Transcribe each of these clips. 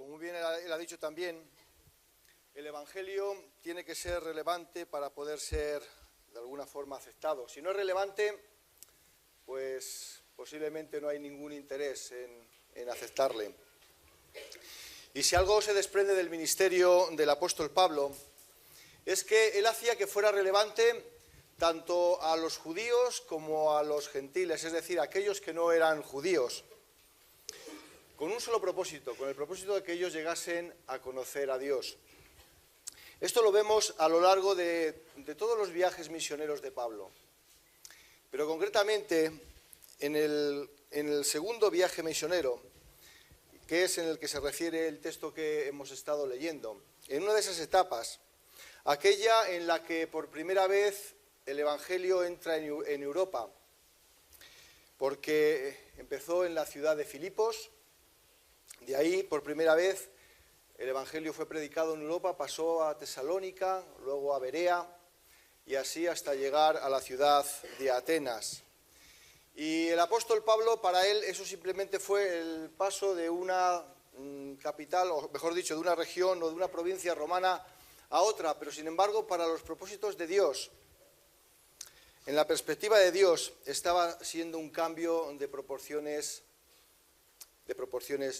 como bien él ha dicho también, el Evangelio tiene que ser relevante para poder ser de alguna forma aceptado. Si no es relevante, pues posiblemente no hay ningún interés en aceptarle. Y si algo se desprende del ministerio del apóstol Pablo, es que él hacía que fuera relevante tanto a los judíos como a los gentiles, es decir, a aquellos que no eran judíos, con un solo propósito, con el propósito de que ellos llegasen a conocer a Dios. Esto lo vemos a lo largo de todos los viajes misioneros de Pablo, pero concretamente en el segundo viaje misionero, que es en el que se refiere el texto que hemos estado leyendo, en una de esas etapas, aquella en la que por primera vez el Evangelio entra en Europa, porque empezó en la ciudad de Filipos. De ahí, por primera vez, el Evangelio fue predicado en Europa, pasó a Tesalónica, luego a Berea, y así hasta llegar a la ciudad de Atenas. Y el apóstol Pablo, para él, eso simplemente fue el paso de una capital, o mejor dicho, de una región o de una provincia romana a otra, pero sin embargo, para los propósitos de Dios, en la perspectiva de Dios, estaba siendo un cambio de proporciones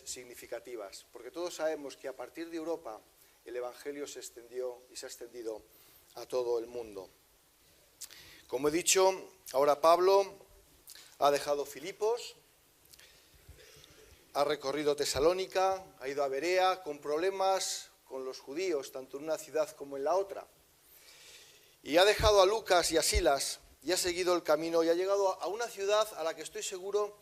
significativas, porque todos sabemos que a partir de Europa el Evangelio se extendió y se ha extendido a todo el mundo. Como he dicho, ahora Pablo ha dejado Filipos, ha recorrido Tesalónica, ha ido a Berea con problemas con los judíos, tanto en una ciudad como en la otra, y ha dejado a Lucas y a Silas y ha seguido el camino y ha llegado a una ciudad a la que estoy seguro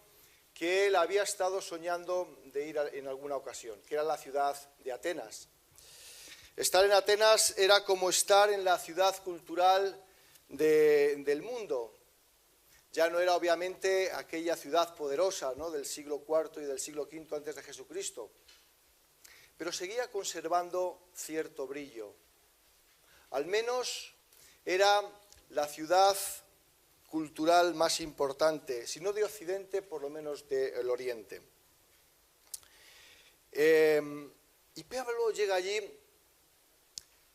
que él había estado soñando de ir en alguna ocasión, que era la ciudad de Atenas. Estar en Atenas era como estar en la ciudad cultural del mundo. Ya no era obviamente aquella ciudad poderosa, ¿no?, del siglo IV y del siglo V antes de Jesucristo, pero seguía conservando cierto brillo. Al menos era la ciudad cultural más importante, si no de Occidente, por lo menos del Oriente. Y Pablo llega allí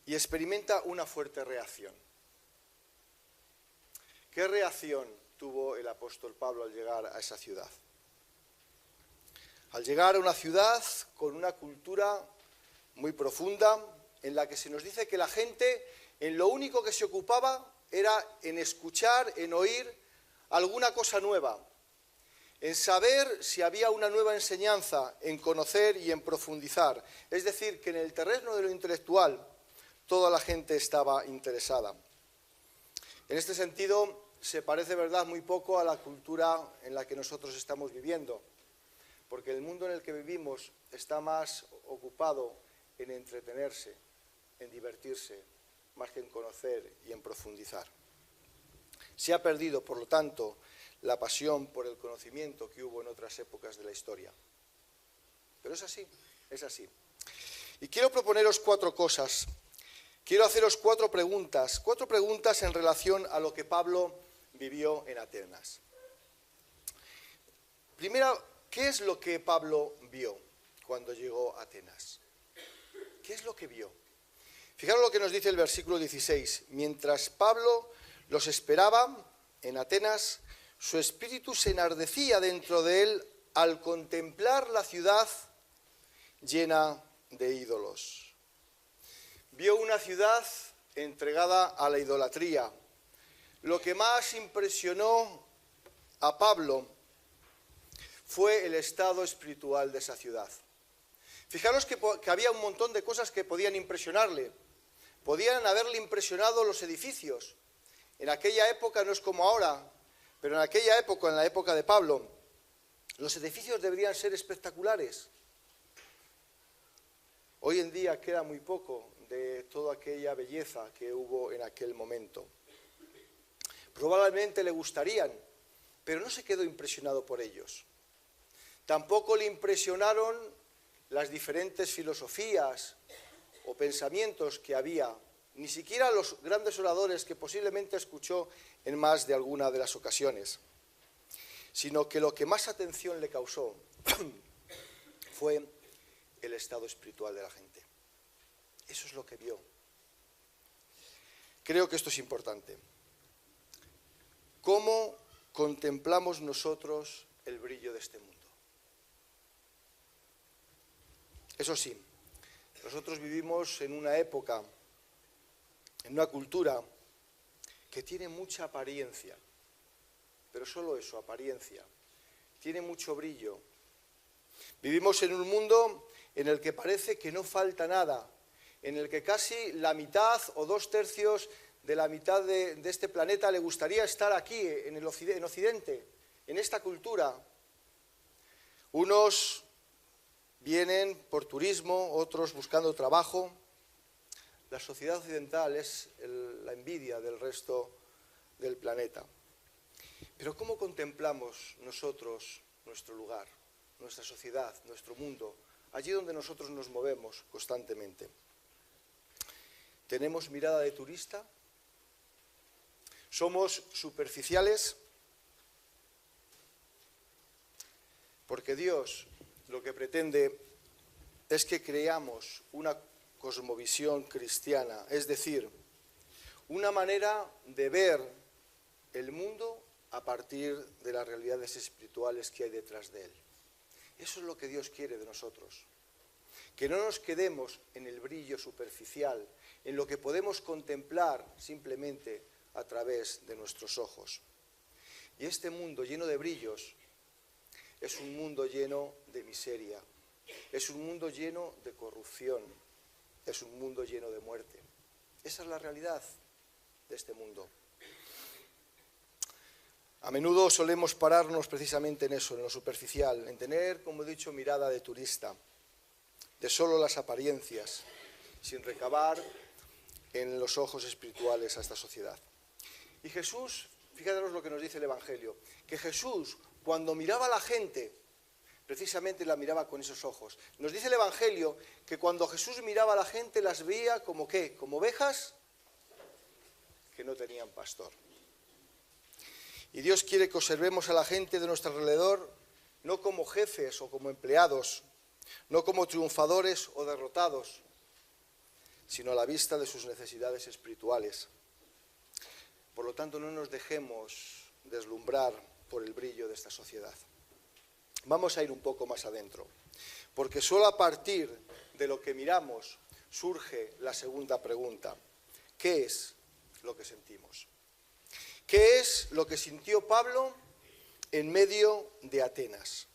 y experimenta una fuerte reacción. ¿Qué reacción tuvo el apóstol Pablo al llegar a esa ciudad? Al llegar a una ciudad con una cultura muy profunda, en la que se nos dice que la gente en lo único que se ocupaba era en escuchar, en oír alguna cosa nueva, en saber si había una nueva enseñanza, en conocer y en profundizar. Es decir, que en el terreno de lo intelectual toda la gente estaba interesada. En este sentido, se parece, ¿verdad?, muy poco a la cultura en la que nosotros estamos viviendo, porque el mundo en el que vivimos está más ocupado en entretenerse, en divertirse, más que en conocer y en profundizar. Se ha perdido, por lo tanto, la pasión por el conocimiento que hubo en otras épocas de la historia. Pero es así, es así. Y quiero proponeros 4 cosas. Quiero haceros 4 preguntas en relación a lo que Pablo vivió en Atenas. Primero, ¿qué es lo que Pablo vio cuando llegó a Atenas? ¿Qué es lo que vio? Fijaros lo que nos dice el versículo 16. Mientras Pablo los esperaba en Atenas, su espíritu se enardecía dentro de él al contemplar la ciudad llena de ídolos. Vio una ciudad entregada a la idolatría. Lo que más impresionó a Pablo fue el estado espiritual de esa ciudad. Fijaros que había un montón de cosas que podían impresionarle. Podían haberle impresionado los edificios. En aquella época, no es como ahora, pero en aquella época, en la época de Pablo, los edificios deberían ser espectaculares. Hoy en día queda muy poco de toda aquella belleza que hubo en aquel momento. Probablemente le gustarían, pero no se quedó impresionado por ellos. Tampoco le impresionaron las diferentes filosofías o pensamientos que había, ni siquiera los grandes oradores que posiblemente escuchó en más de alguna de las ocasiones, sino que lo que más atención le causó fue el estado espiritual de la gente. Eso es lo que vio. Creo que esto es importante. ¿Cómo contemplamos nosotros el brillo de este mundo? Eso sí, nosotros vivimos en una época, en una cultura que tiene mucha apariencia, pero solo eso, apariencia. Tiene mucho brillo. Vivimos en un mundo en el que parece que no falta nada, en el que casi la mitad o 2/3 de la mitad de este planeta le gustaría estar aquí, en Occidente, en esta cultura. Unos vienen por turismo, otros buscando trabajo. La sociedad occidental es la envidia del resto del planeta. Pero ¿cómo contemplamos nosotros nuestro lugar, nuestra sociedad, nuestro mundo, allí donde nosotros nos movemos constantemente? ¿Tenemos mirada de turista? ¿Somos superficiales? Porque Dios lo que pretende es que creamos una cosmovisión cristiana, es decir, una manera de ver el mundo a partir de las realidades espirituales que hay detrás de él. Eso es lo que Dios quiere de nosotros. Que no nos quedemos en el brillo superficial, en lo que podemos contemplar simplemente a través de nuestros ojos. Y este mundo lleno de brillos es un mundo lleno de miseria, es un mundo lleno de corrupción, es un mundo lleno de muerte. Esa es la realidad de este mundo. A menudo solemos pararnos precisamente en eso, en lo superficial, en tener, como he dicho, mirada de turista, de solo las apariencias, sin recabar en los ojos espirituales a esta sociedad. Y Jesús, fíjaros lo que nos dice el Evangelio, que Jesús, cuando miraba a la gente, precisamente la miraba con esos ojos. Nos dice el Evangelio que cuando Jesús miraba a la gente las veía como ¿qué? Como ovejas que no tenían pastor. Y Dios quiere que observemos a la gente de nuestro alrededor no como jefes o como empleados, no como triunfadores o derrotados, sino a la vista de sus necesidades espirituales. Por lo tanto, no nos dejemos deslumbrar por el brillo de esta sociedad. Vamos a ir un poco más adentro, porque solo a partir de lo que miramos surge la segunda pregunta. ¿Qué es lo que sentimos? ¿Qué es lo que sintió Pablo en medio de Atenas?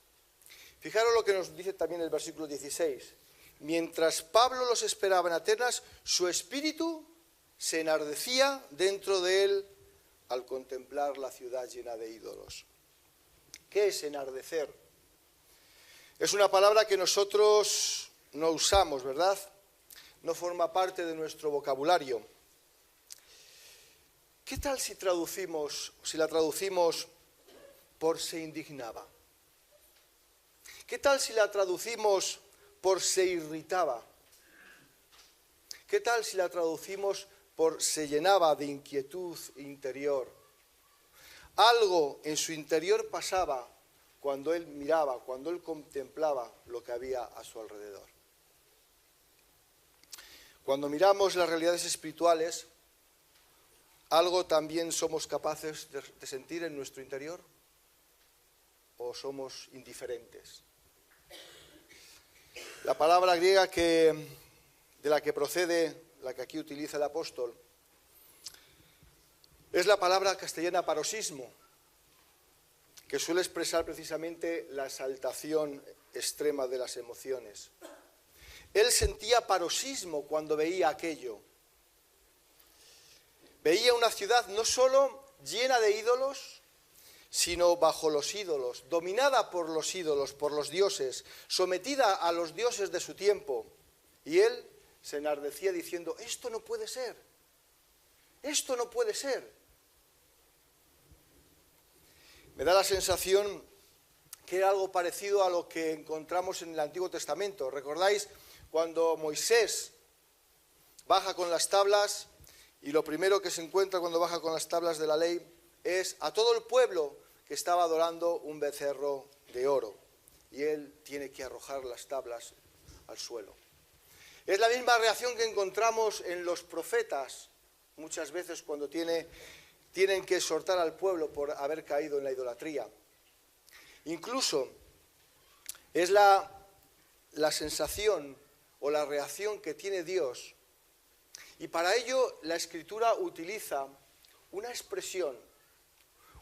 Fijaros lo que nos dice también el versículo 16. Mientras Pablo los esperaba en Atenas, su espíritu se enardecía dentro de él al contemplar la ciudad llena de ídolos. ¿Qué es enardecer? Es una palabra que nosotros no usamos, ¿verdad? No forma parte de nuestro vocabulario. ¿Qué tal si la traducimos por se indignaba? ¿Qué tal si la traducimos por se irritaba? ¿Qué tal si la traducimos por se llenaba de inquietud interior? Algo en su interior pasaba cuando él miraba, cuando él contemplaba lo que había a su alrededor. Cuando miramos las realidades espirituales, ¿algo también somos capaces de sentir en nuestro interior? ¿O somos indiferentes? La palabra griega de la que procede, la que aquí utiliza el apóstol, es la palabra castellana paroxismo, que suele expresar precisamente la exaltación extrema de las emociones. Él sentía paroxismo cuando veía aquello. Veía una ciudad no solo llena de ídolos, sino bajo los ídolos, dominada por los ídolos, por los dioses, sometida a los dioses de su tiempo. Y él se enardecía diciendo, esto no puede ser, esto no puede ser. Me da la sensación que era algo parecido a lo que encontramos en el Antiguo Testamento. ¿Recordáis cuando Moisés baja con las tablas y lo primero que se encuentra cuando baja con las tablas de la ley es a todo el pueblo que estaba adorando un becerro de oro? Y él tiene que arrojar las tablas al suelo. Es la misma reacción que encontramos en los profetas, muchas veces cuando tienen que exhortar al pueblo por haber caído en la idolatría. Incluso es la sensación o la reacción que tiene Dios. Y para ello la Escritura utiliza una expresión,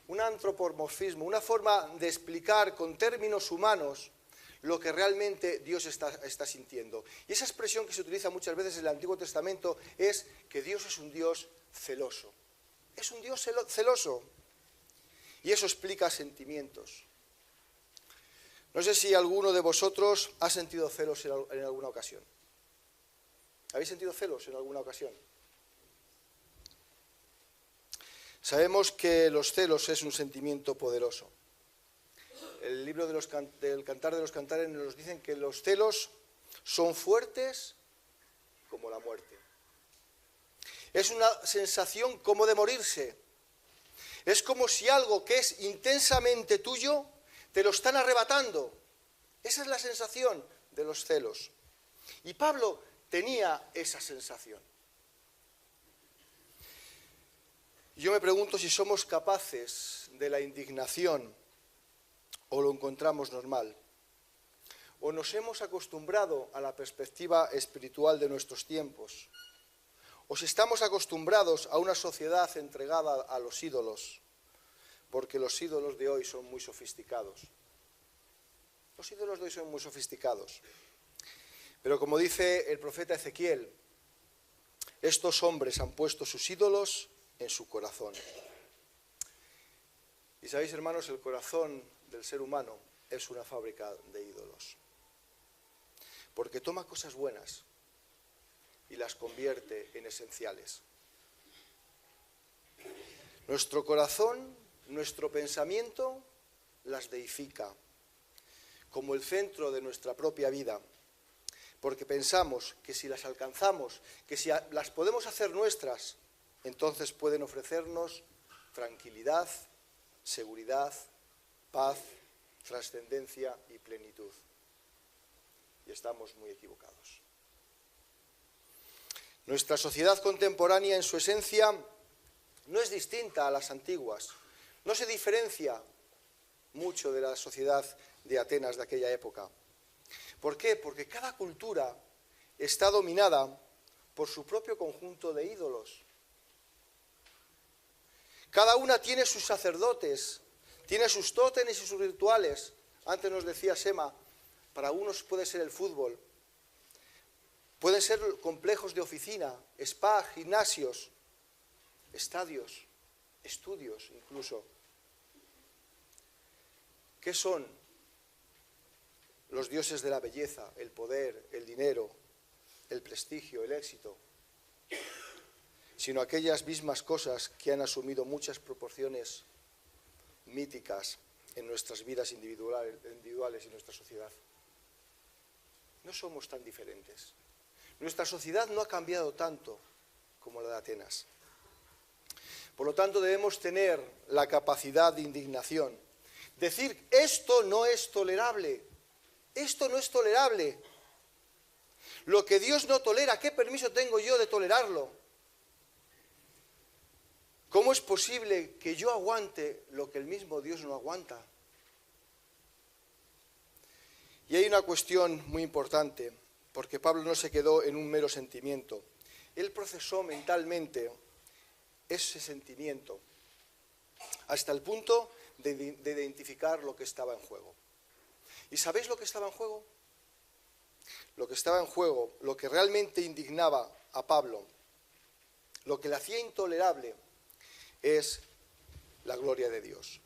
un antropomorfismo, una forma de explicar con términos humanos lo que realmente Dios está sintiendo. Y esa expresión que se utiliza muchas veces en el Antiguo Testamento es que Dios es un Dios celoso. Es un Dios celoso. Y eso explica sentimientos. No sé si alguno de vosotros ha sentido celos en alguna ocasión. ¿Habéis sentido celos en alguna ocasión? Sabemos que los celos es un sentimiento poderoso. El libro del Cantar de los Cantares nos dicen que los celos son fuertes como la muerte. Es una sensación como de morirse. Es como si algo que es intensamente tuyo te lo están arrebatando. Esa es la sensación de los celos. Y Pablo tenía esa sensación. Yo me pregunto si somos capaces de la indignación o lo encontramos normal. O nos hemos acostumbrado a la perspectiva espiritual de nuestros tiempos. O si estamos acostumbrados a una sociedad entregada a los ídolos, porque los ídolos de hoy son muy sofisticados. Los ídolos de hoy son muy sofisticados. Pero como dice el profeta Ezequiel, estos hombres han puesto sus ídolos en su corazón. Y sabéis, hermanos, el corazón del ser humano es una fábrica de ídolos. Porque toma cosas buenas y las convierte en esenciales. Nuestro corazón, nuestro pensamiento, las deifica como el centro de nuestra propia vida. Porque pensamos que si las alcanzamos, que si las podemos hacer nuestras, entonces pueden ofrecernos tranquilidad, seguridad, paz, trascendencia y plenitud. Y estamos muy equivocados. Nuestra sociedad contemporánea en su esencia no es distinta a las antiguas. No se diferencia mucho de la sociedad de Atenas de aquella época. ¿Por qué? Porque cada cultura está dominada por su propio conjunto de ídolos. Cada una tiene sus sacerdotes, tiene sus tótems y sus rituales. Antes nos decía Sema, para unos puede ser el fútbol, pueden ser complejos de oficina, spa, gimnasios, estadios, estudios incluso. ¿Qué son los dioses de la belleza, el poder, el dinero, el prestigio, el éxito? Sino aquellas mismas cosas que han asumido muchas proporciones míticas en nuestras vidas individuales y en nuestra sociedad. No somos tan diferentes. Nuestra sociedad no ha cambiado tanto como la de Atenas. Por lo tanto, debemos tener la capacidad de indignación. Decir, esto no es tolerable. Esto no es tolerable. Lo que Dios no tolera, ¿qué permiso tengo yo de tolerarlo? ¿Cómo es posible que yo aguante lo que el mismo Dios no aguanta? Y hay una cuestión muy importante, porque Pablo no se quedó en un mero sentimiento. Él procesó mentalmente ese sentimiento hasta el punto de identificar lo que estaba en juego. ¿Y sabéis lo que estaba en juego? Lo que estaba en juego, lo que realmente indignaba a Pablo, lo que le hacía intolerable, es la gloria de Dios.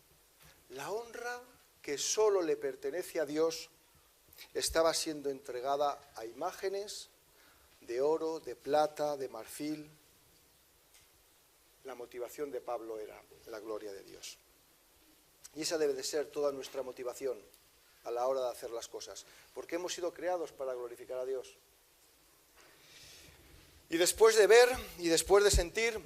La honra que solo le pertenece a Dios estaba siendo entregada a imágenes de oro, de plata, de marfil. La motivación de Pablo era la gloria de Dios. Y esa debe de ser toda nuestra motivación a la hora de hacer las cosas, porque hemos sido creados para glorificar a Dios. Y después de ver y después de sentir,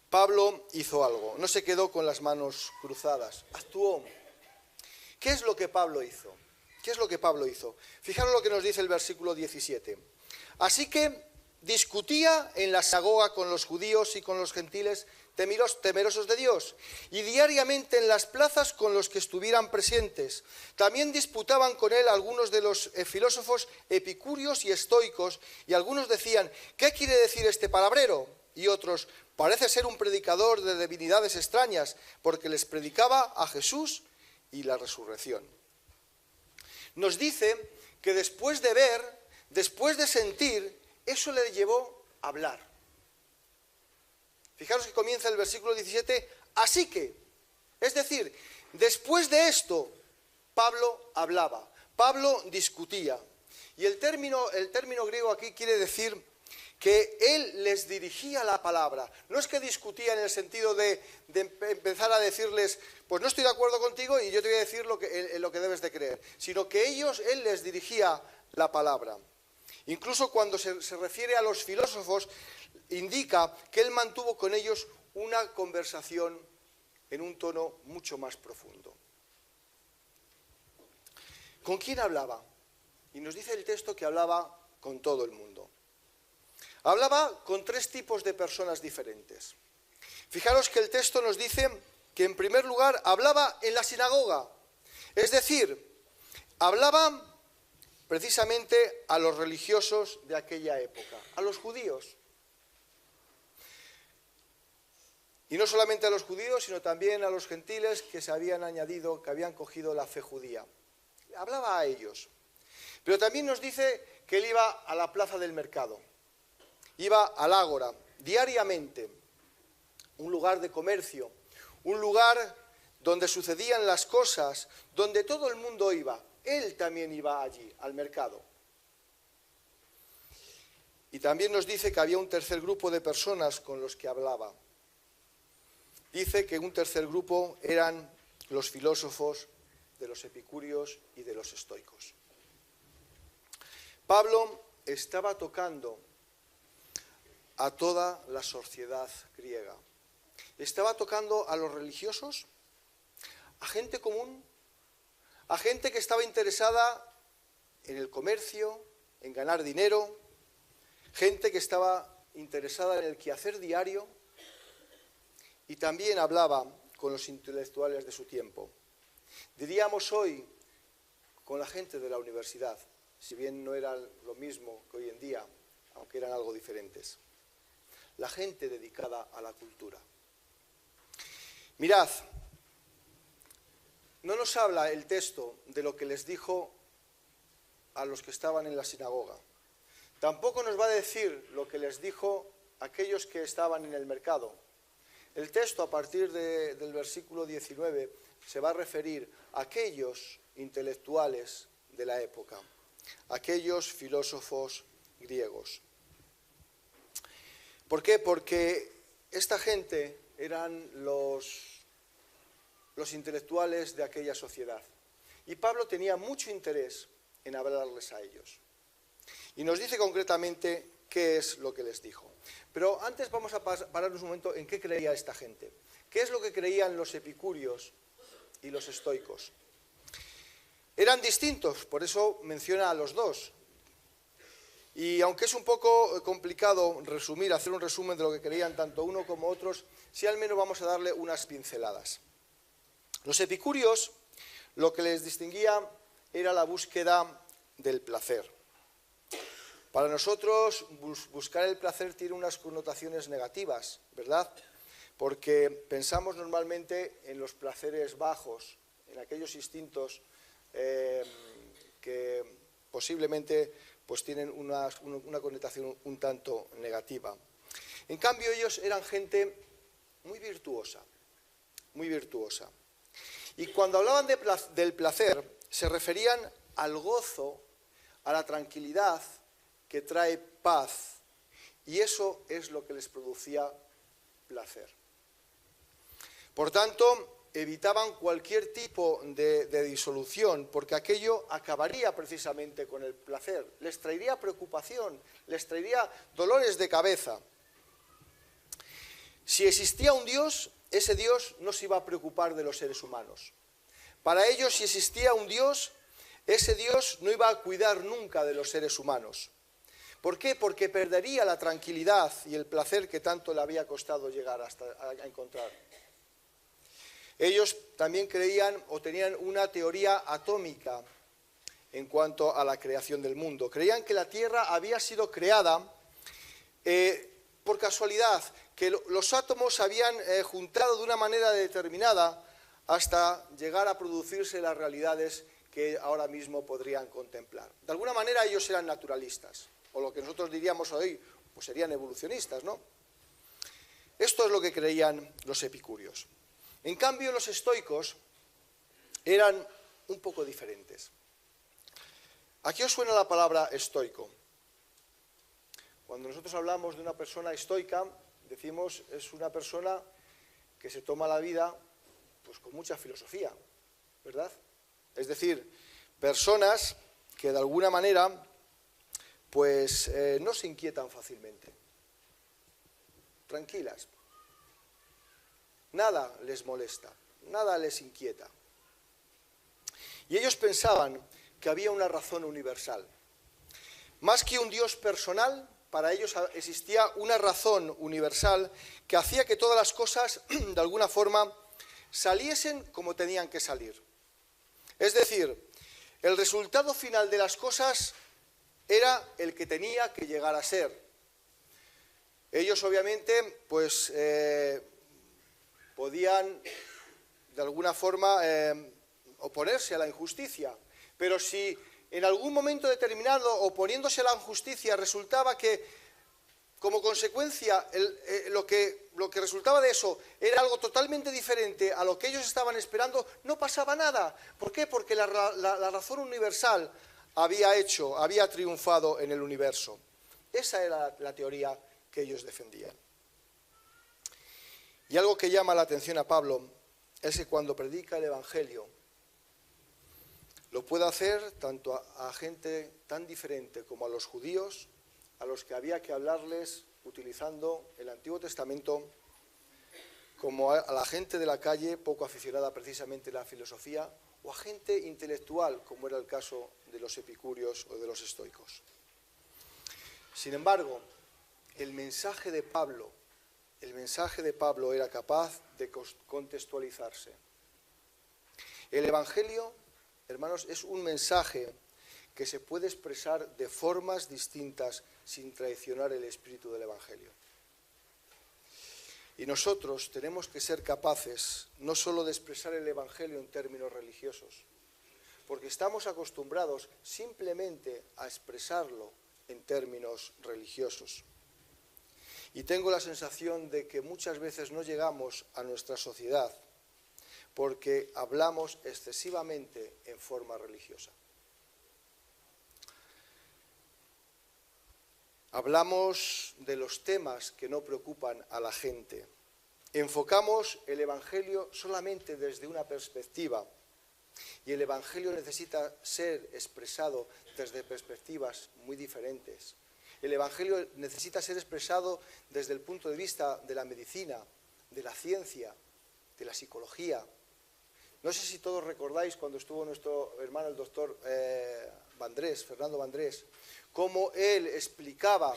Pablo hizo algo, no se quedó con las manos cruzadas, actuó. ¿Qué es lo que Pablo hizo? ¿Qué es lo que Pablo hizo? Fijaros lo que nos dice el versículo 17. Así que discutía en la sinagoga con los judíos y con los gentiles temerosos de Dios, y diariamente en las plazas con los que estuvieran presentes. También disputaban con él algunos de los filósofos epicúreos y estoicos, y algunos decían, ¿qué quiere decir este palabrero? Y otros, parece ser un predicador de divinidades extrañas, porque les predicaba a Jesús y la resurrección. Nos dice que después de ver, después de sentir, eso le llevó a hablar. Fijaros que comienza el versículo 17, así que, es decir, después de esto, Pablo hablaba, Pablo discutía. Y el término griego aquí quiere decir que él les dirigía la palabra. No es que discutía en el sentido de empezar a decirles, pues no estoy de acuerdo contigo y yo te voy a decir lo que debes de creer, sino que él les dirigía la palabra. Incluso cuando se refiere a los filósofos, indica que él mantuvo con ellos una conversación en un tono mucho más profundo. ¿Con quién hablaba? Y nos dice el texto que hablaba con todo el mundo. Hablaba con tres tipos de personas diferentes. Fijaros que el texto nos dice que en primer lugar hablaba en la sinagoga, es decir, hablaba precisamente a los religiosos de aquella época, a los judíos. Y no solamente a los judíos, sino también a los gentiles que se habían añadido, que habían cogido la fe judía. Hablaba a ellos. Pero también nos dice que él iba a la plaza del mercado, iba al ágora, diariamente, un lugar de comercio, un lugar donde sucedían las cosas, donde todo el mundo iba. Él también iba allí, al mercado. Y también nos dice que había un tercer grupo de personas con los que hablaba. Dice que un tercer grupo eran los filósofos de los epicúreos y de los estoicos. Pablo estaba tocando a toda la sociedad griega. Estaba tocando a los religiosos, a gente común, a gente que estaba interesada en el comercio, en ganar dinero, gente que estaba interesada en el quehacer diario, y también hablaba con los intelectuales de su tiempo. Diríamos hoy con la gente de la universidad, si bien no era lo mismo que hoy en día, aunque eran algo diferentes. La gente dedicada a la cultura. Mirad, no nos habla el texto de lo que les dijo a los que estaban en la sinagoga. Tampoco nos va a decir lo que les dijo a aquellos que estaban en el mercado. El texto, a partir del versículo 19, se va a referir a aquellos intelectuales de la época, aquellos filósofos griegos. ¿Por qué? Porque esta gente eran los intelectuales de aquella sociedad. Y Pablo tenía mucho interés en hablarles a ellos. Y nos dice concretamente qué es lo que les dijo. Pero antes vamos a pararnos un momento en qué creía esta gente. ¿Qué es lo que creían los epicúreos y los estoicos? Eran distintos, por eso menciona a los dos. Y aunque es un poco complicado hacer un resumen de lo que creían tanto uno como otros, sí al menos vamos a darle unas pinceladas. Los epicúreos, lo que les distinguía era la búsqueda del placer. Para nosotros, buscar el placer tiene unas connotaciones negativas, ¿verdad? Porque pensamos normalmente en los placeres bajos, en aquellos instintos que posiblemente pues, tienen una connotación un tanto negativa. En cambio, ellos eran gente muy virtuosa, muy virtuosa. Y cuando hablaban del placer, se referían al gozo, a la tranquilidad que trae paz, y eso es lo que les producía placer. Por tanto, evitaban cualquier tipo de disolución, porque aquello acabaría precisamente con el placer, les traería preocupación, les traería dolores de cabeza. Si existía un Dios, ese Dios no se iba a preocupar de los seres humanos. Para ellos, si existía un Dios, ese Dios no iba a cuidar nunca de los seres humanos. ¿Por qué? Porque perdería la tranquilidad y el placer que tanto le había costado llegar hasta a encontrar. Ellos también creían o tenían una teoría atómica en cuanto a la creación del mundo. Creían que la Tierra había sido creada por casualidad, que los átomos se habían juntado de una manera determinada hasta llegar a producirse las realidades que ahora mismo podrían contemplar. De alguna manera ellos eran naturalistas, o lo que nosotros diríamos hoy, pues serían evolucionistas, ¿no? Esto es lo que creían los epicúreos. En cambio, los estoicos eran un poco diferentes. ¿A qué os suena la palabra estoico? Cuando nosotros hablamos de una persona estoica, decimos es una persona que se toma la vida pues con mucha filosofía, ¿verdad? Es decir, personas que de alguna manera pues no se inquietan fácilmente, tranquilas, nada les molesta, nada les inquieta. Y ellos pensaban que había una razón universal. Más que un Dios personal, para ellos existía una razón universal que hacía que todas las cosas, de alguna forma, saliesen como tenían que salir. Es decir, el resultado final de las cosas era el que tenía que llegar a ser. Ellos, obviamente, pues podían, de alguna forma, oponerse a la injusticia. Pero si en algún momento determinado, oponiéndose a la injusticia, resultaba que, como consecuencia, lo que resultaba de eso era algo totalmente diferente a lo que ellos estaban esperando, no pasaba nada. ¿Por qué? Porque la razón universal había triunfado en el universo. Esa era la teoría que ellos defendían. Y algo que llama la atención a Pablo es que cuando predica el Evangelio, lo puede hacer tanto a gente tan diferente como a los judíos, a los que había que hablarles utilizando el Antiguo Testamento, como a la gente de la calle, poco aficionada precisamente a la filosofía, o a gente intelectual, como era el caso de los epicúreos o de los estoicos. Sin embargo, el mensaje de Pablo era capaz de contextualizarse. El Evangelio, hermanos, es un mensaje que se puede expresar de formas distintas sin traicionar el espíritu del Evangelio. Y nosotros tenemos que ser capaces no solo de expresar el Evangelio en términos religiosos, porque estamos acostumbrados simplemente a expresarlo en términos religiosos. Y tengo la sensación de que muchas veces no llegamos a nuestra sociedad porque hablamos excesivamente en forma religiosa. Hablamos de los temas que no preocupan a la gente. Enfocamos el Evangelio solamente desde una perspectiva. Y el Evangelio necesita ser expresado desde perspectivas muy diferentes. El Evangelio necesita ser expresado desde el punto de vista de la medicina, de la ciencia, de la psicología. No sé si todos recordáis cuando estuvo nuestro hermano el doctor Fernando Vandrés, cómo él explicaba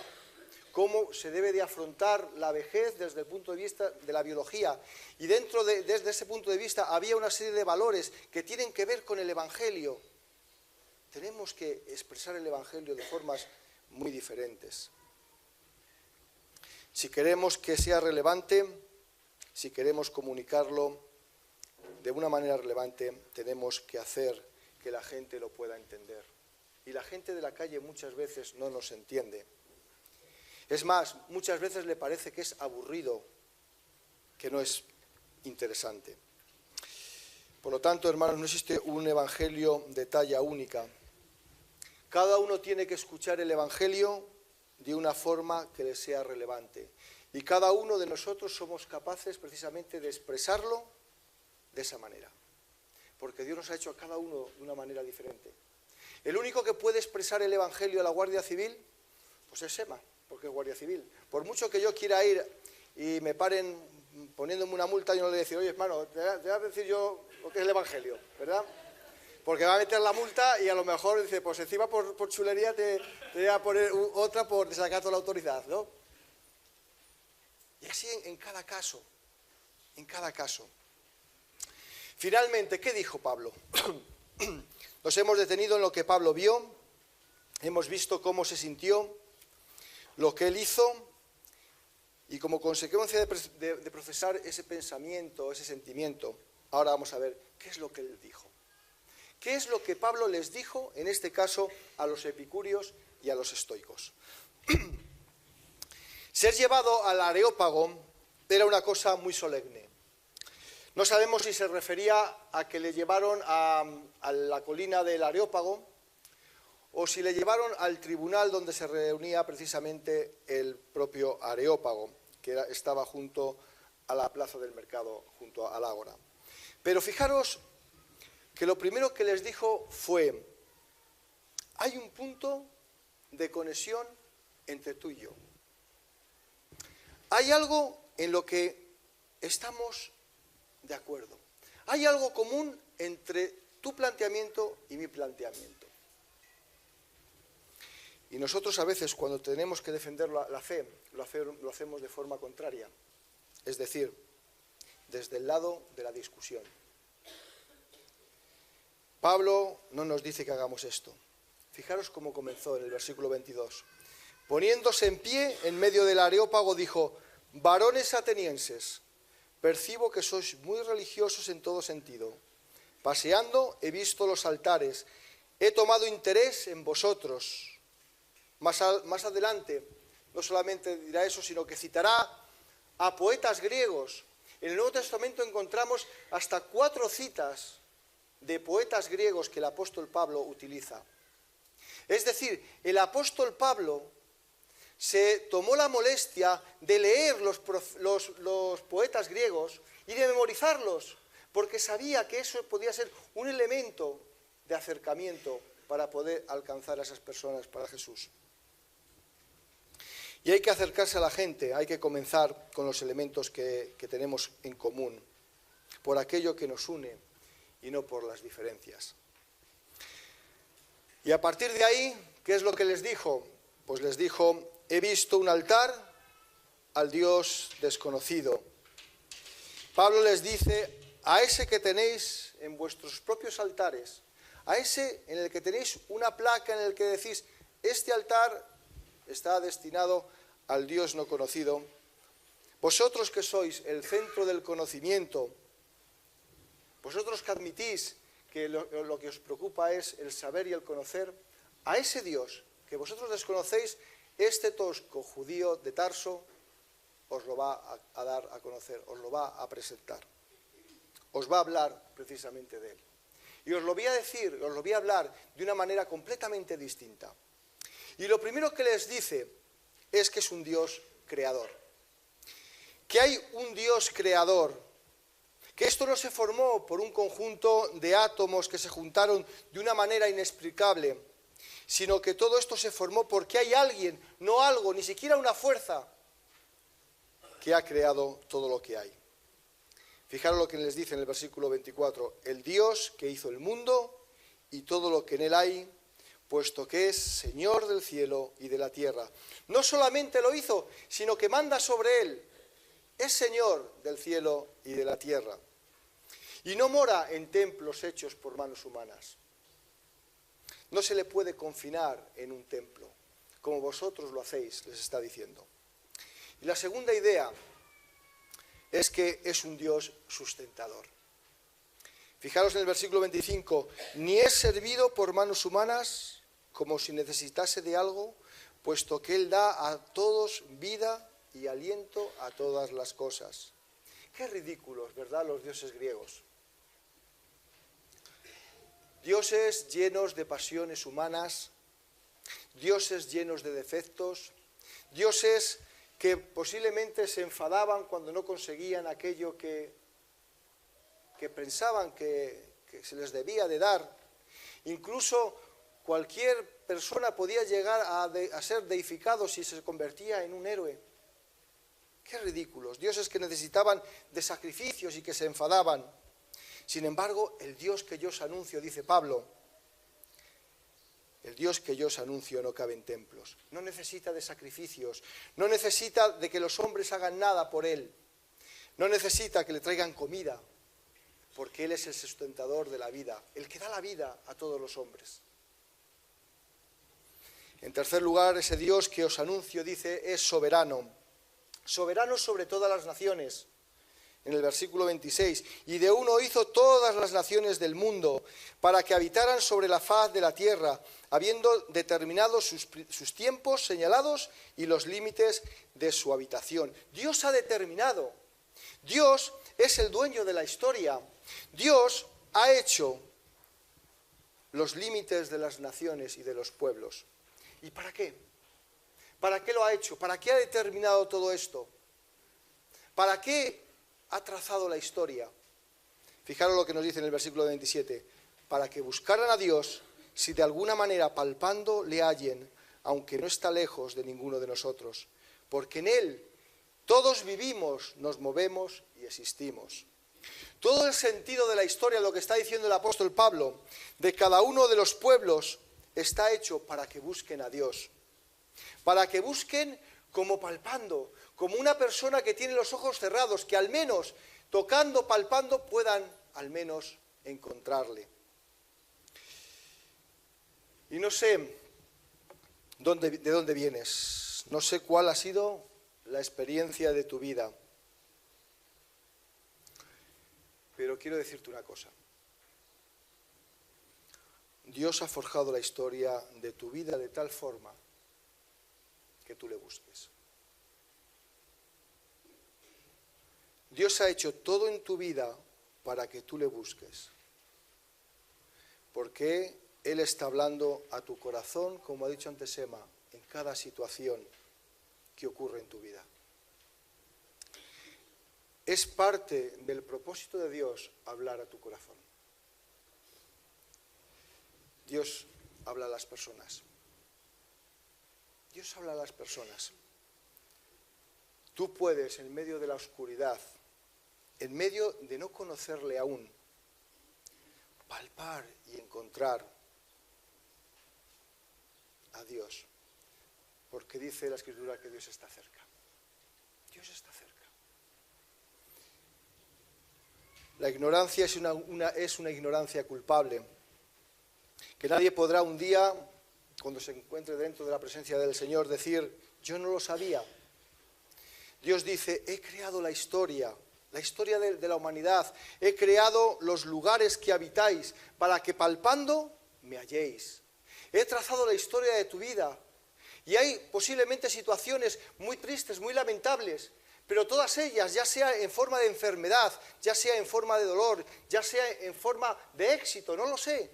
cómo se debe de afrontar la vejez desde el punto de vista de la biología. Y desde ese punto de vista había una serie de valores que tienen que ver con el Evangelio. Tenemos que expresar el Evangelio de formas muy diferentes. Si queremos que sea relevante, si queremos comunicarlo de una manera relevante, tenemos que hacer que la gente lo pueda entender. Y la gente de la calle muchas veces no nos entiende. Es más, muchas veces le parece que es aburrido, que no es interesante. Por lo tanto, hermanos, no existe un evangelio de talla única. Cada uno tiene que escuchar el evangelio de una forma que le sea relevante. Y cada uno de nosotros somos capaces precisamente de expresarlo de esa manera. Porque Dios nos ha hecho a cada uno de una manera diferente. El único que puede expresar el evangelio a la Guardia Civil, pues es Ema, porque es Guardia Civil. Por mucho que yo quiera ir y me paren poniéndome una multa, yo no le voy a decir, oye, hermano, te voy a decir yo lo que es el evangelio, ¿verdad? porque va a meter la multa y a lo mejor dice, pues encima por chulería te voy a poner otra por desacato a la autoridad, ¿no? Y así en cada caso, en cada caso. Finalmente, ¿qué dijo Pablo? Nos hemos detenido en lo que Pablo vio, hemos visto cómo se sintió, lo que él hizo, y como consecuencia de profesar ese pensamiento, ese sentimiento, ahora vamos a ver qué es lo que él dijo. ¿Qué es lo que Pablo les dijo, en este caso, a los epicúreos y a los estoicos? Ser llevado al Areópago era una cosa muy solemne. No sabemos si se refería a que le llevaron a la colina del Areópago o si le llevaron al tribunal donde se reunía precisamente el propio Areópago, que estaba junto a la plaza del mercado, junto al ágora. Pero fijaros que lo primero que les dijo fue, hay un punto de conexión entre tú y yo. Hay algo en lo que estamos de acuerdo. Hay algo común entre tu planteamiento y mi planteamiento. Y nosotros a veces cuando tenemos que defender la fe, lo hacemos de forma contraria. Es decir, desde el lado de la discusión. Pablo no nos dice que hagamos esto. Fijaros cómo comenzó en el versículo 22. Poniéndose en pie en medio del Areópago dijo, varones atenienses, percibo que sois muy religiosos en todo sentido. Paseando he visto los altares, he tomado interés en vosotros. Más adelante, no solamente dirá eso, sino que citará a poetas griegos. En el Nuevo Testamento encontramos hasta 4 citas de poetas griegos que el apóstol Pablo utiliza. Es decir, el apóstol Pablo se tomó la molestia de leer los poetas griegos y de memorizarlos, porque sabía que eso podía ser un elemento de acercamiento para poder alcanzar a esas personas para Jesús. Y hay que acercarse a la gente, hay que comenzar con los elementos que tenemos en común, por aquello que nos une y no por las diferencias. Y a partir de ahí, ¿qué es lo que les dijo? Pues les dijo, he visto un altar al Dios desconocido. Pablo les dice, a ese que tenéis en vuestros propios altares, a ese en el que tenéis una placa en el que decís, este altar está destinado al Dios no conocido, vosotros que sois el centro del conocimiento, vosotros que admitís que lo que os preocupa es el saber y el conocer, a ese Dios que vosotros desconocéis, este tosco judío de Tarso os lo va a dar a conocer, os lo va a presentar, os va a hablar precisamente de él. Y os lo voy a decir, os lo voy a hablar de una manera completamente distinta. Y lo primero que les dice es que es un Dios creador. Que hay un Dios creador. Que esto no se formó por un conjunto de átomos que se juntaron de una manera inexplicable, sino que todo esto se formó porque hay alguien, no algo, ni siquiera una fuerza, que ha creado todo lo que hay. Fijaros lo que les dice en el versículo 24, el Dios que hizo el mundo y todo lo que en él hay, puesto que es Señor del cielo y de la tierra. No solamente lo hizo, sino que manda sobre él. Es Señor del cielo y de la tierra. Y no mora en templos hechos por manos humanas. No se le puede confinar en un templo, como vosotros lo hacéis, les está diciendo. Y la segunda idea es que es un Dios sustentador. Fijaros en el versículo 25, ni es servido por manos humanas como si necesitase de algo, puesto que Él da a todos vida y aliento a todas las cosas. Qué ridículos, ¿verdad?, los dioses griegos. Dioses llenos de pasiones humanas, dioses llenos de defectos, dioses que posiblemente se enfadaban cuando no conseguían aquello que pensaban que se les debía de dar. Incluso cualquier persona podía llegar a ser deificado si se convertía en un héroe. Qué ridículos, dioses que necesitaban de sacrificios y que se enfadaban. Sin embargo, el Dios que yo os anuncio, dice Pablo, el Dios que yo os anuncio no cabe en templos. No necesita de sacrificios, no necesita de que los hombres hagan nada por Él. No necesita que le traigan comida, porque Él es el sustentador de la vida, el que da la vida a todos los hombres. En tercer lugar, ese Dios que os anuncio, dice, es soberano. Soberano sobre todas las naciones. En el versículo 26, y de uno hizo todas las naciones del mundo, para que habitaran sobre la faz de la tierra, habiendo determinado sus tiempos señalados y los límites de su habitación. Dios ha determinado. Dios es el dueño de la historia. Dios ha hecho los límites de las naciones y de los pueblos. ¿Y para qué? ¿Para qué lo ha hecho? ¿Para qué ha determinado todo esto? ¿Para qué ha trazado la historia? Fijaros lo que nos dice en el versículo 27. Para que buscaran a Dios, si de alguna manera palpando le hallen, aunque no está lejos de ninguno de nosotros. Porque en Él todos vivimos, nos movemos y existimos. Todo el sentido de la historia, lo que está diciendo el apóstol Pablo, de cada uno de los pueblos, está hecho para que busquen a Dios. Para que busquen como palpando, como una persona que tiene los ojos cerrados, que al menos tocando, palpando, puedan al menos encontrarle. Y no sé de dónde vienes, no sé cuál ha sido la experiencia de tu vida, pero quiero decirte una cosa. Dios ha forjado la historia de tu vida de tal forma que tú le busques. Dios ha hecho todo en tu vida para que tú le busques. Porque Él está hablando a tu corazón, como ha dicho antes Emma, en cada situación que ocurre en tu vida. Es parte del propósito de Dios hablar a tu corazón. Dios habla a las personas. Dios habla a las personas. Tú puedes, en medio de la oscuridad, en medio de no conocerle aún, palpar y encontrar a Dios. Porque dice la Escritura que Dios está cerca. Dios está cerca. La ignorancia es una ignorancia culpable, que nadie podrá un día, cuando se encuentre dentro de la presencia del Señor, decir, yo no lo sabía. Dios dice, he creado la historia de la humanidad, he creado los lugares que habitáis, para que palpando me halléis. He trazado la historia de tu vida, y hay posiblemente situaciones muy tristes, muy lamentables, pero todas ellas, ya sea en forma de enfermedad, ya sea en forma de dolor, ya sea en forma de éxito, no lo sé,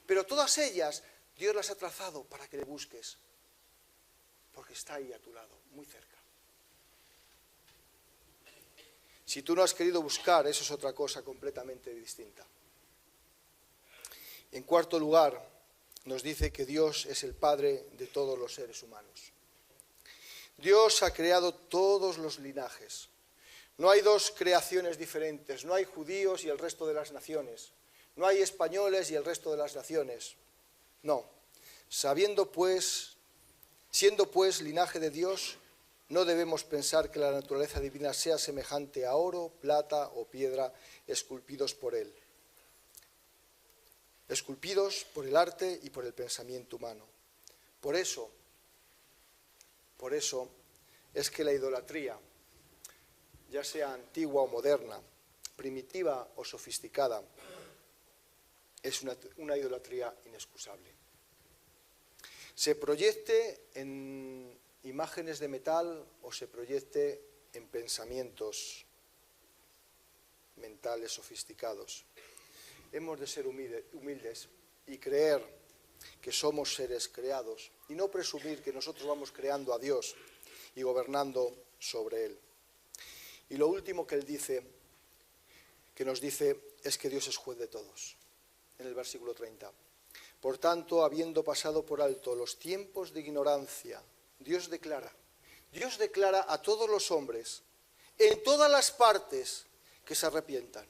pero todas ellas Dios las ha trazado para que le busques, porque está ahí a tu lado, muy cerca. Si tú no has querido buscar, eso es otra cosa completamente distinta. En cuarto lugar, nos dice que Dios es el Padre de todos los seres humanos. Dios ha creado todos los linajes. No hay dos creaciones diferentes, no hay judíos y el resto de las naciones, no hay españoles y el resto de las naciones. No, siendo pues linaje de Dios, no debemos pensar que la naturaleza divina sea semejante a oro, plata o piedra esculpidos por Él, esculpidos por el arte y por el pensamiento humano. Por eso es que la idolatría, ya sea antigua o moderna, primitiva o sofisticada, es una idolatría inexcusable. Se proyecte en imágenes de metal o se proyecte en pensamientos mentales sofisticados. Hemos de ser humildes y creer que somos seres creados y no presumir que nosotros vamos creando a Dios y gobernando sobre Él. Y lo último que nos dice, es que Dios es juez de todos. En el versículo 30. Por tanto, habiendo pasado por alto los tiempos de ignorancia, Dios declara a todos los hombres, en todas las partes, que se arrepientan.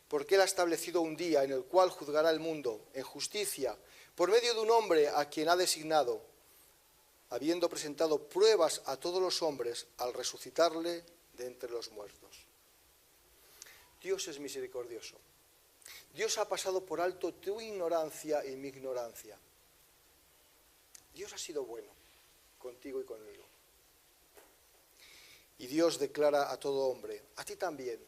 porque Él ha establecido un día en el cual juzgará el mundo en justicia por medio de un hombre a quien ha designado, habiendo presentado pruebas a todos los hombres al resucitarle de entre los muertos. Dios es misericordioso. Dios ha pasado por alto tu ignorancia y mi ignorancia. Dios ha sido bueno contigo y conmigo. Y Dios declara a todo hombre, a ti también,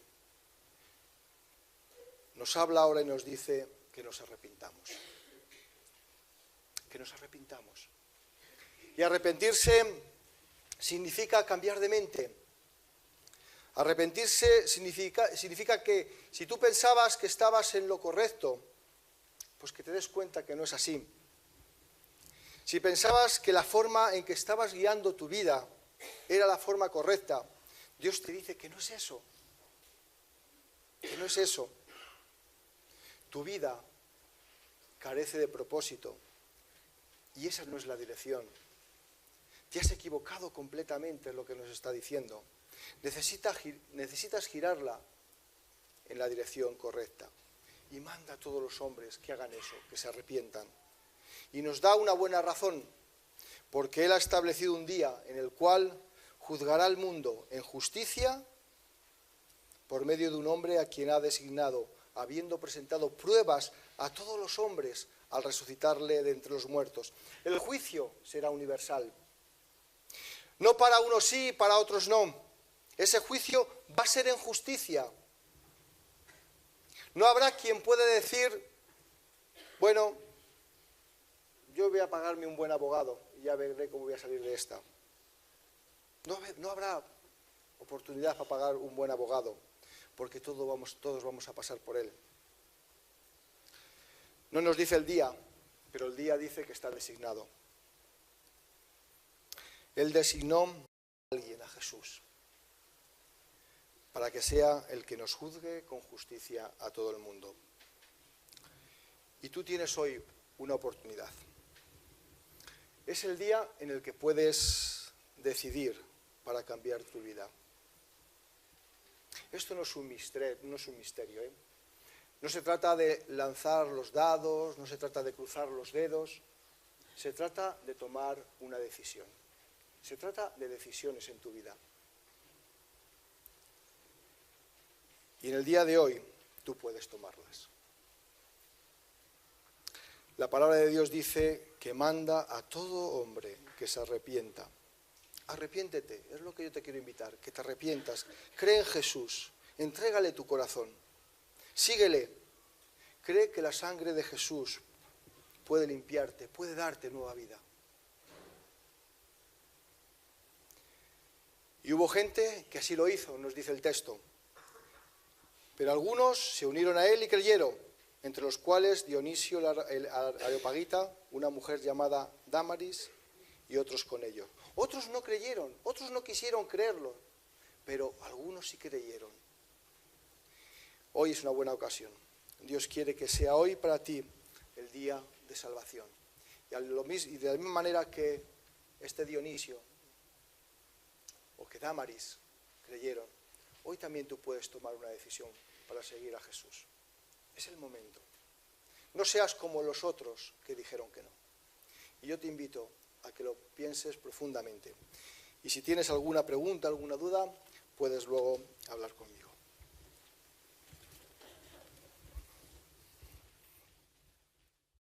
nos habla ahora y nos dice que nos arrepintamos. Que nos arrepintamos. Y arrepentirse significa cambiar de mente. Arrepentirse significa que si tú pensabas que estabas en lo correcto, pues que te des cuenta que no es así. Si pensabas que la forma en que estabas guiando tu vida era la forma correcta, Dios te dice que no es eso. Que no es eso. Tu vida carece de propósito y esa no es la dirección. Te has equivocado completamente en lo que nos está diciendo. Necesitas girarla en la dirección correcta. Y manda a todos los hombres que hagan eso, que se arrepientan. Y nos da una buena razón, porque Él ha establecido un día en el cual juzgará al mundo en justicia por medio de un hombre a quien ha designado, habiendo presentado pruebas a todos los hombres al resucitarle de entre los muertos. El juicio será universal. No para unos sí, para otros no. Ese juicio va a ser en justicia. No habrá quien pueda decir, bueno, yo voy a pagarme un buen abogado y ya veré cómo voy a salir de esta. No habrá oportunidad para pagar un buen abogado, porque todos vamos a pasar por él. No nos dice el día, pero el día dice que está designado. Él designó a alguien, a Jesús, para que sea el que nos juzgue con justicia a todo el mundo. Y tú tienes hoy una oportunidad. Es el día en el que puedes decidir para cambiar tu vida. Esto no es un misterio, ¿eh? No se trata de lanzar los dados, no se trata de cruzar los dedos, se trata de tomar una decisión. Se trata de decisiones en tu vida. Y en el día de hoy tú puedes tomarlas. La palabra de Dios dice que manda a todo hombre que se arrepienta. Arrepiéntete, es lo que yo te quiero invitar, que te arrepientas. Cree en Jesús, entrégale tu corazón, síguele. Cree que la sangre de Jesús puede limpiarte, puede darte nueva vida. Y hubo gente que así lo hizo, nos dice el texto. Pero algunos se unieron a él y creyeron, entre los cuales Dionisio el Areopagita, una mujer llamada Dámaris y otros con ellos. Otros no creyeron, otros no quisieron creerlo, pero algunos sí creyeron. Hoy es una buena ocasión. Dios quiere que sea hoy para ti el día de salvación. Y de la misma manera que este Dionisio o que Dámaris creyeron, hoy también tú puedes tomar una decisión para seguir a Jesús. Es el momento. No seas como los otros que dijeron que no. Y yo te invito a que lo pienses profundamente. Y si tienes alguna pregunta, alguna duda, puedes luego hablar conmigo.